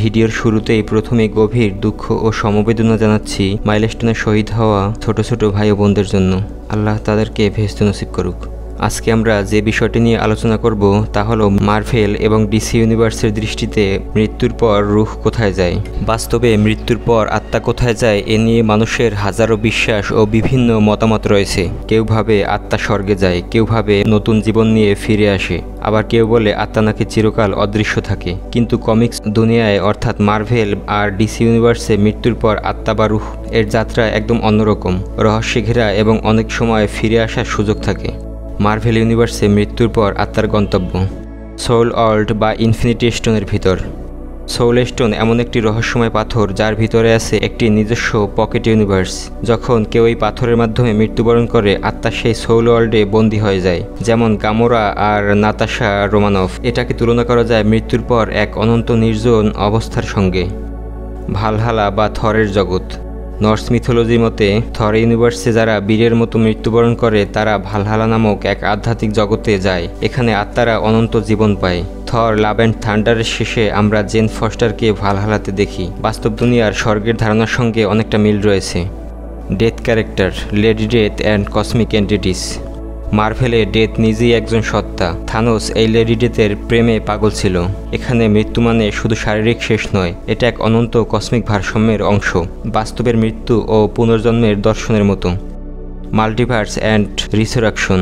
ভিডিওর শুরুতেই প্রথমে গভীর দুঃখ ও সমবেদনা জানাচ্ছি মাইলস্টোনে শহীদ হওয়া ছোট ছোট ভাই ও বোনদের জন্য। আল্লাহ তাদেরকে ভেস্ত নসিব করুক। আজকে আমরা যে বিষয়টি নিয়ে আলোচনা করব তা হলো মার্ভেল এবং ডিসি ইউনিভার্সের দৃষ্টিতে মৃত্যুর পর রূহ কোথায় যায়। বাস্তবে মৃত্যুর পর আত্মা কোথায় যায় এ নিয়ে মানুষের হাজারো বিশ্বাস ও বিভিন্ন মতামত রয়েছে। কেউ ভাবে আত্মা স্বর্গে যায়, কেউ ভাবে নতুন জীবন নিয়ে ফিরে আসে, আবার কেউ বলে আত্মা নাকি চিরকাল অদৃশ্য থাকে। কিন্তু কমিক্স দুনিয়ায় অর্থাৎ মার্ভেল আর ডিসি ইউনিভার্সে মৃত্যুর পর আত্মা বা রূহ এর যাত্রা একদম অন্যরকম, রহস্যে ঘেরা এবং অনেক সময় ফিরে আসার সুযোগ থাকে। মার্ভেল ইউনিভার্সে মৃত্যুর পর আত্মার গন্তব্য সোল ওয়ার্ল্ড বা ইনফিনিটি স্টোনের ভিতর। সোল স্টোন এমন একটি রহস্যময় পাথর যার ভিতরে আছে একটি নিজস্ব পকেট ইউনিভার্স। যখন কেউ এই পাথরের মাধ্যমে মৃত্যুবরণ করে আত্মা সেই সোল ওয়ার্ল্ডে বন্দী হয়ে যায়, যেমন গামোরা আর নাতাশা রোমানফ। এটাকে তুলনা করা যায় মৃত্যুর পর এক অনন্ত নির্জন অবস্থার সঙ্গে। ভালহালা বা থরের জগৎ। নর্স মিথোলজি মতে থর ইউনিভার্সে যারা বীরের মতো মৃত্যুবরণ করে তারা ভালহালা নামক এক আধ্যাত্মিক জগতে যায়। এখানে আত্মারা অনন্ত জীবন পায়। থর লাভ অ্যান্ড থান্ডারের শেষে আমরা জেন ফস্টারকে ভালহালাতে দেখি। বাস্তব দুনিয়ার স্বর্গের ধারণার সঙ্গে অনেকটা মিল রয়েছে। Death character, lady death and cosmic entities. মার্ভেলে ডেথ নিজেই একজন সত্তা। থানোস এই লেডি ডেথের প্রেমে পাগল ছিল। এখানে মৃত্যু মানে শুধু শারীরিক শেষ নয়, এটা এক অনন্ত কসমিক ভারসাম্যের অংশ, বাস্তবের মৃত্যু ও পুনর্জন্মের দর্শনের মতো। Multiverse and resurrection.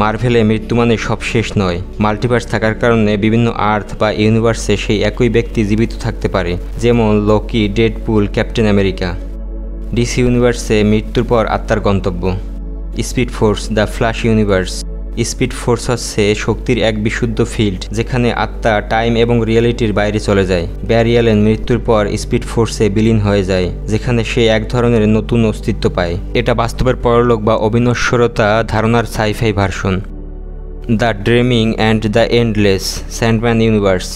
মার্ভেলে মৃত্যু মানে সব শেষ নয়। মাল্টিভার্স থাকার কারণে বিভিন্ন আর্থ বা ইউনিভার্সে সেই একই ব্যক্তি জীবিত থাকতে পারে, যেমন Loki, Deadpool, Captain America. DC ইউনিভার্সে মৃত্যুর পর আত্মার গন্তব্য speed force, the flash universe. Speed force হচ্ছে শক্তির এক বিশুদ্ধ ফিল্ড যেখানে আত্মা টাইম এবং রিয়েলিটির বাইরে চলে যায়। ব্যারি অ্যালেন মৃত্যুর পর স্পিড ফোর্সে বিলীন হয়ে যায়, যেখানে সে এক ধরনের নতুন অস্তিত্ব পায়। এটা বাস্তবের পরলোক বা অবিনশ্বরতা ধারণার sci-fi version. The dreaming and the endless, Sandman universe.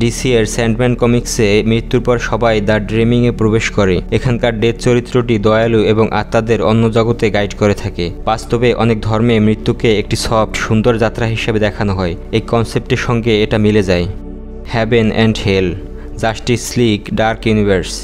DC এর স্যান্ডম্যান কমিক্সে মৃত্যুর পর সবাই দ্য ড্রিমিংয়ে প্রবেশ করে। এখানকার ডেথ চরিত্রটি দয়ালু এবং আত্মাদের অন্য জগতে গাইড করে থাকে। বাস্তবে অনেক ধর্মে মৃত্যুকে একটি সফট সুন্দর যাত্রা হিসেবে দেখানো হয়। এই কনসেপ্টের সঙ্গে এটা মিলে যায়। Heaven and hell, justice league, dark universe.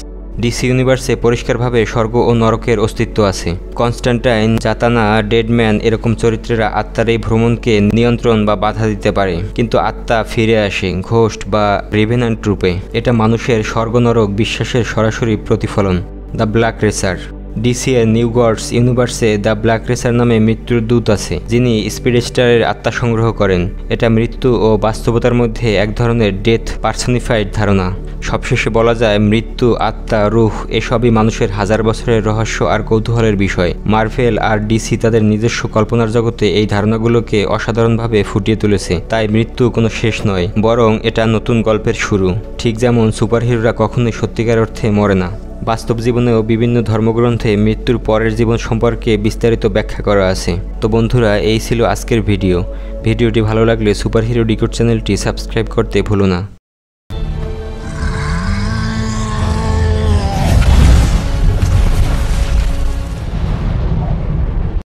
DC ইউনিভার্সে পরিষ্কারভাবে স্বর্গ ও নরকের অস্তিত্ব আছে। কনস্ট্যান্টাইন, জাতানা, ডেডম্যান এরকম চরিত্রেরা আত্মার এই ভ্রমণকে নিয়ন্ত্রণ বা বাধা দিতে পারে, কিন্তু আত্মা ফিরে আসে ঘোস্ট বা রেভেন্যান্ট রূপে। এটা মানুষের স্বর্গ নরক বিশ্বাসের সরাসরি প্রতিফলন। The black racer. ডিসি এর নিউ গডস ইউনিভার্সে দ্য ব্ল্যাক রেসার নামে মৃত্যুর দূত আছে, যিনি স্পিডস্টারের আত্মা সংগ্রহ করেন। এটা মৃত্যু ও বাস্তবতার মধ্যে এক ধরনের ডেথ পার্সনিফাইড ধারণা। সবশেষে বলা যায় মৃত্যু, আত্মা, রূহ এসবই মানুষের হাজার বছরের রহস্য আর কৌতূহলের বিষয়। মার্ভেল আর ডিসি তাদের নিজস্ব কল্পনার জগতে এই ধারণাগুলোকে অসাধারণভাবে ফুটিয়ে তুলেছে। তাই মৃত্যু কোনো শেষ নয়, বরং এটা নতুন গল্পের শুরু। ঠিক যেমন সুপারহিরোরা কখনোই সত্যিকার অর্থে মরে না। বাস্তব জীবনেও বিভিন্ন ধর্মগ্রন্থে মৃত্যুর পরের জীবন সম্পর্কে বিস্তারিত ব্যাখ্যা করা আছে। তো বন্ধুরা, এই ছিল আজকের ভিডিওটি ভালো লাগলে সুপারহিরো ডিকোড চ্যানেলটি সাবস্ক্রাইব করতে ভুলো না।